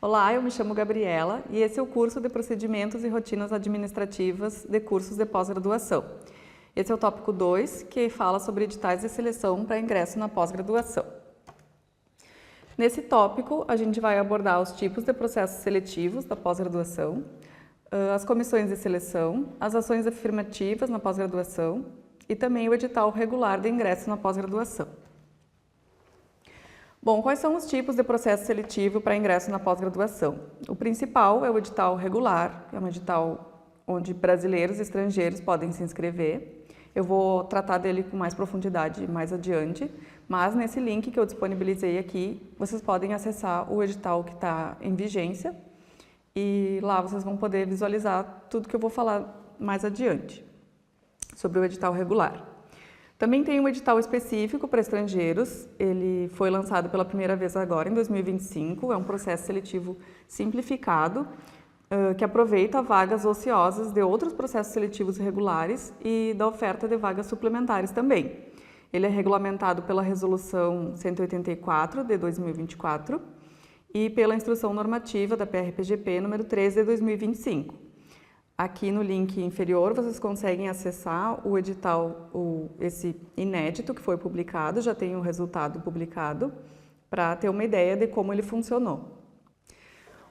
Olá, eu me chamo Gabriela e esse é o curso de Procedimentos e Rotinas Administrativas de Cursos de Pós-Graduação. Esse é o tópico 2, que fala sobre editais de seleção para ingresso na pós-graduação. Nesse tópico, a gente vai abordar os tipos de processos seletivos da pós-graduação, as comissões de seleção, as ações afirmativas na pós-graduação e também o edital regular de ingresso na pós-graduação. Bom, quais são os tipos de processo seletivo para ingresso na pós-graduação? O principal é o edital regular, que é um edital onde brasileiros e estrangeiros podem se inscrever. Eu vou tratar dele com mais profundidade mais adiante, mas nesse link que eu disponibilizei aqui, vocês podem acessar o edital que está em vigência e lá vocês vão poder visualizar tudo que eu vou falar mais adiante sobre o edital regular. Também tem um edital específico para estrangeiros, ele foi lançado pela primeira vez agora em 2025, é um processo seletivo simplificado, que aproveita vagas ociosas de outros processos seletivos regulares e da oferta de vagas suplementares também. Ele é regulamentado pela Resolução 184 de 2024 e pela Instrução Normativa da PRPGP número 13 de 2025. Aqui no link inferior vocês conseguem acessar o edital, esse inédito que foi publicado, já tem o resultado publicado, para ter uma ideia de como ele funcionou.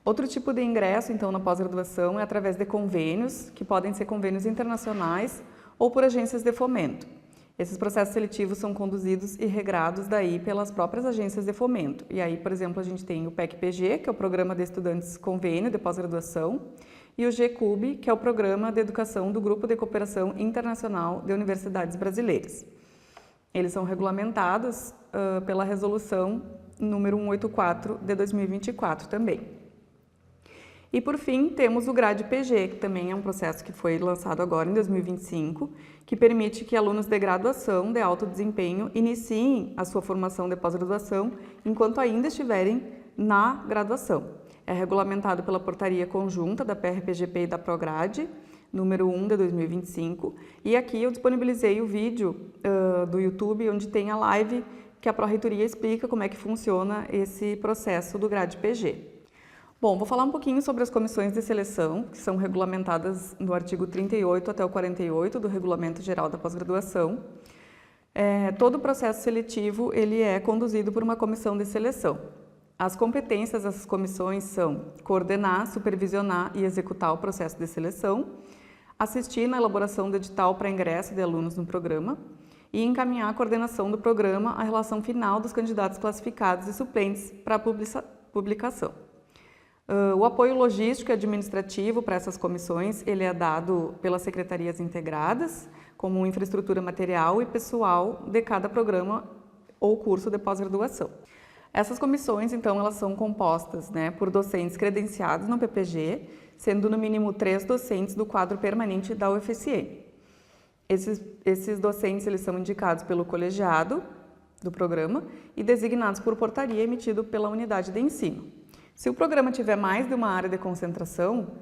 Outro tipo de ingresso, então, na pós-graduação é através de convênios, que podem ser convênios internacionais ou por agências de fomento. Esses processos seletivos são conduzidos e regrados daí pelas próprias agências de fomento. E aí, por exemplo, a gente tem o PEC-PG, que é o Programa de Estudantes Convênio de Pós-Graduação, e o GCUB, que é o Programa de Educação do Grupo de Cooperação Internacional de Universidades Brasileiras. Eles são regulamentados pela Resolução número 184 de 2024 também. E por fim, temos o GRADE-PG, que também é um processo que foi lançado agora em 2025, que permite que alunos de graduação de alto desempenho iniciem a sua formação de pós-graduação enquanto ainda estiverem na graduação. É regulamentado pela portaria conjunta da PRPGP e da Prograde, número 1 de 2025, e aqui eu disponibilizei o vídeo do YouTube, onde tem a live que a Pró-Reitoria explica como é que funciona esse processo do GRADE-PG. Bom, vou falar um pouquinho sobre as comissões de seleção, que são regulamentadas no artigo 38 até o 48 do Regulamento Geral da Pós-Graduação. Todo o processo seletivo ele é conduzido por uma comissão de seleção. As competências dessas comissões são coordenar, supervisionar e executar o processo de seleção, assistir na elaboração do edital para ingresso de alunos no programa e encaminhar a coordenação do programa à relação final dos candidatos classificados e suplentes para a publicação. O apoio logístico e administrativo para essas comissões ele é dado pelas secretarias integradas, como infraestrutura material e pessoal de cada programa ou curso de pós-graduação. Essas comissões, então, elas são compostas por docentes credenciados no PPG, sendo no mínimo 3 docentes do quadro permanente da UFSM. Esses docentes eles são indicados pelo colegiado do programa e designados por portaria emitido pela unidade de ensino. Se o programa tiver mais de uma área de concentração,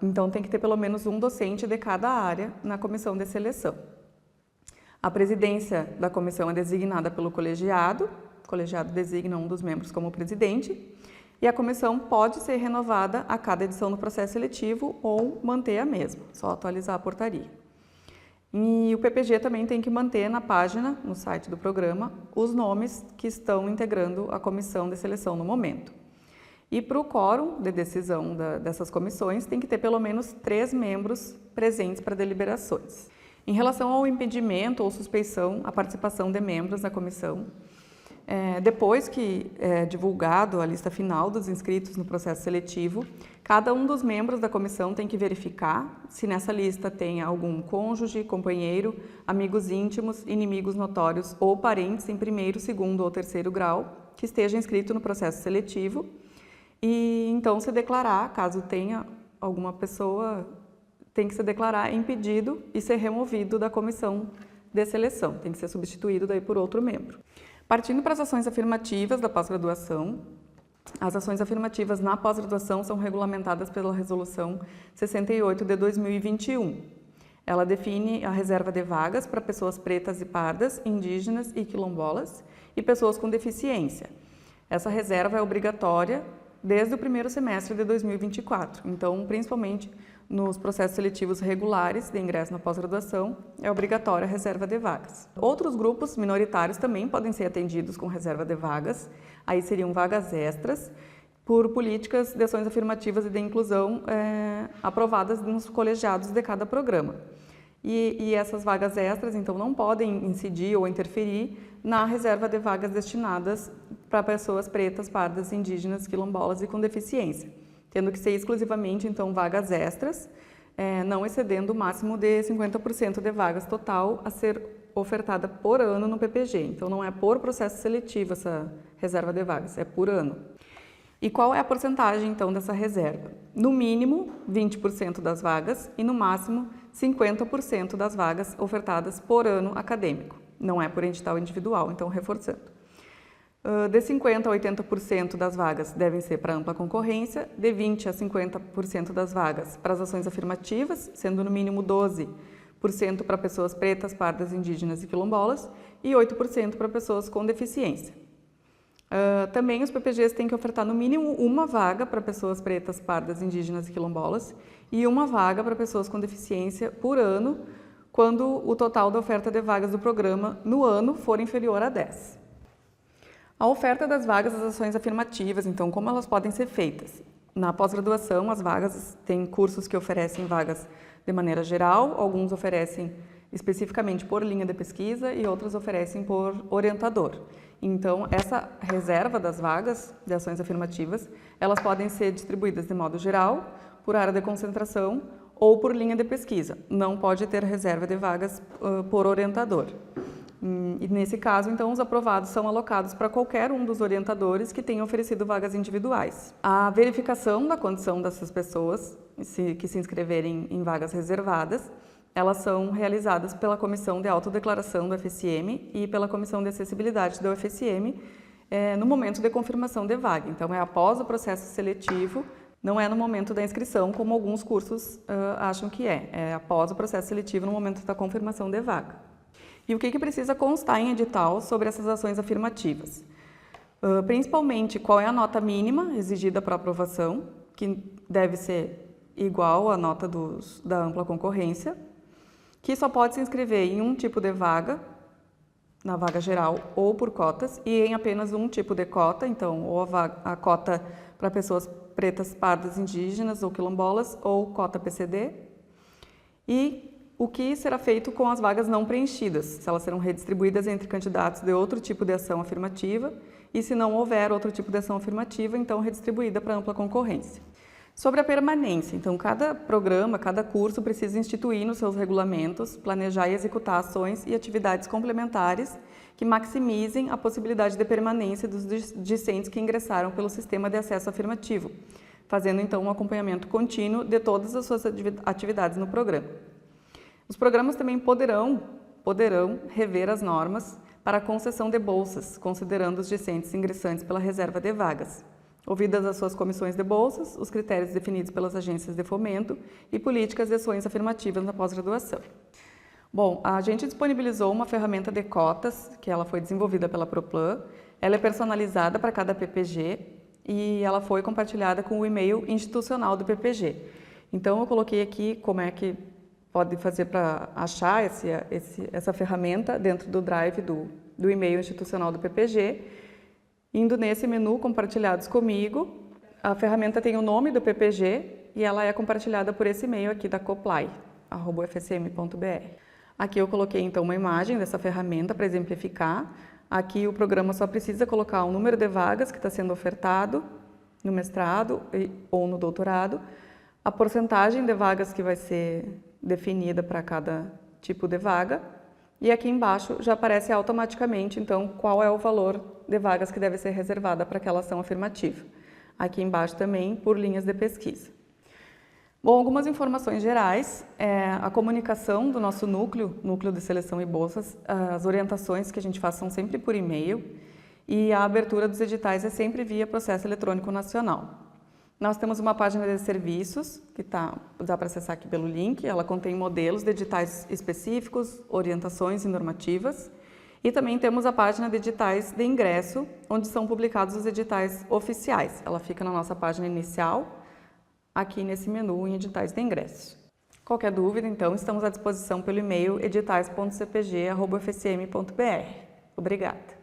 então tem que ter pelo menos um docente de cada área na comissão de seleção. A presidência da comissão é designada pelo colegiado, o colegiado designa um dos membros como presidente, e a comissão pode ser renovada a cada edição do processo seletivo ou manter a mesma, só atualizar a portaria. E o PPG também tem que manter na página, no site do programa, os nomes que estão integrando a comissão de seleção no momento. E para o quórum de decisão dessas comissões, tem que ter pelo menos 3 membros presentes para deliberações. Em relação ao impedimento ou suspeição, a participação de membros na comissão, depois que é divulgado a lista final dos inscritos no processo seletivo, cada um dos membros da comissão tem que verificar se nessa lista tem algum cônjuge, companheiro, amigos íntimos, inimigos notórios ou parentes em primeiro, segundo ou terceiro grau que esteja inscrito no processo seletivo e então se declarar, caso tenha alguma pessoa, tem que se declarar impedido e ser removido da comissão de seleção, tem que ser substituído daí por outro membro. Partindo para as ações afirmativas da pós-graduação, as ações afirmativas na pós-graduação são regulamentadas pela Resolução 68 de 2021. Ela define a reserva de vagas para pessoas pretas e pardas, indígenas e quilombolas e pessoas com deficiência. Essa reserva é obrigatória desde o primeiro semestre de 2024. Então, principalmente nos processos seletivos regulares de ingresso na pós-graduação, é obrigatória a reserva de vagas. Outros grupos minoritários também podem ser atendidos com reserva de vagas, aí seriam vagas extras, por políticas de ações afirmativas e de inclusão aprovadas nos colegiados de cada programa. E essas vagas extras, então, não podem incidir ou interferir na reserva de vagas destinadas para pessoas pretas, pardas, indígenas, quilombolas e com deficiência, tendo que ser exclusivamente, então, vagas extras, não excedendo o máximo de 50% de vagas total a ser ofertada por ano no PPG. Então, não é por processo seletivo essa reserva de vagas, é por ano. E qual é a porcentagem, então, dessa reserva? No mínimo, 20% das vagas e, no máximo, 50% das vagas ofertadas por ano acadêmico. Não é por edital individual, então, reforçando. De 50% a 80% das vagas devem ser para ampla concorrência, de 20% a 50% das vagas para as ações afirmativas, sendo no mínimo 12% para pessoas pretas, pardas, indígenas e quilombolas e 8% para pessoas com deficiência. Também os PPGs têm que ofertar no mínimo uma vaga para pessoas pretas, pardas, indígenas e quilombolas e uma vaga para pessoas com deficiência por ano, quando o total da oferta de vagas do programa no ano for inferior a 10. A oferta das vagas das ações afirmativas, então, como elas podem ser feitas? Na pós-graduação, as vagas têm cursos que oferecem vagas de maneira geral, alguns oferecem especificamente por linha de pesquisa e outros oferecem por orientador. Então, essa reserva das vagas de ações afirmativas, elas podem ser distribuídas de modo geral, por área de concentração ou por linha de pesquisa. Não pode ter reserva de vagas por orientador. E nesse caso, então, os aprovados são alocados para qualquer um dos orientadores que tenha oferecido vagas individuais. A verificação da condição dessas pessoas que se inscreverem em vagas reservadas, elas são realizadas pela Comissão de Autodeclaração do FSM e pela Comissão de Acessibilidade do UFSM no momento de confirmação de vaga. Então, é após o processo seletivo, não é no momento da inscrição, como alguns cursos acham que é após o processo seletivo, no momento da confirmação de vaga. E o que precisa constar em edital sobre essas ações afirmativas? Principalmente, qual é a nota mínima exigida para aprovação, que deve ser igual à nota da ampla concorrência, que só pode se inscrever em um tipo de vaga, na vaga geral ou por cotas, e em apenas um tipo de cota, então, ou a cota para pessoas pretas, pardas, indígenas ou quilombolas, ou cota PCD, e o que será feito com as vagas não preenchidas, se elas serão redistribuídas entre candidatos de outro tipo de ação afirmativa, e se não houver outro tipo de ação afirmativa, então redistribuída para ampla concorrência. Sobre a permanência, então, cada programa, cada curso precisa instituir nos seus regulamentos, planejar e executar ações e atividades complementares que maximizem a possibilidade de permanência dos discentes que ingressaram pelo sistema de acesso afirmativo, fazendo, então, um acompanhamento contínuo de todas as suas atividades no programa. Os programas também poderão rever as normas para a concessão de bolsas, considerando os discentes ingressantes pela reserva de vagas, ouvidas as suas comissões de bolsas, os critérios definidos pelas agências de fomento e políticas de ações afirmativas na pós-graduação. Bom, a gente disponibilizou uma ferramenta de cotas, que ela foi desenvolvida pela Proplan, ela é personalizada para cada PPG e ela foi compartilhada com o e-mail institucional do PPG. Então, eu coloquei aqui como é que pode fazer para achar essa ferramenta dentro do drive do e-mail institucional do PPG. Indo nesse menu Compartilhados comigo, a ferramenta tem o nome do PPG e ela é compartilhada por esse e-mail aqui da coplai@ufsm.br. Aqui eu coloquei então uma imagem dessa ferramenta para exemplificar. Aqui o programa só precisa colocar o número de vagas que está sendo ofertado no mestrado ou no doutorado, a porcentagem de vagas que vai ser definida para cada tipo de vaga, e aqui embaixo já aparece automaticamente, então, qual é o valor de vagas que deve ser reservada para aquela ação afirmativa. Aqui embaixo também por linhas de pesquisa. Bom, algumas informações gerais, a comunicação do nosso núcleo de seleção e bolsas, as orientações que a gente faz são sempre por e-mail e a abertura dos editais é sempre via processo eletrônico nacional. Nós temos uma página de serviços, que dá para acessar aqui pelo link, ela contém modelos de editais específicos, orientações e normativas, E também temos a página de editais de ingresso, onde são publicados os editais oficiais. Ela fica na nossa página inicial, aqui nesse menu em editais de ingresso. Qualquer dúvida, então, estamos à disposição pelo e-mail editais.cpg@ufsm.br. Obrigada!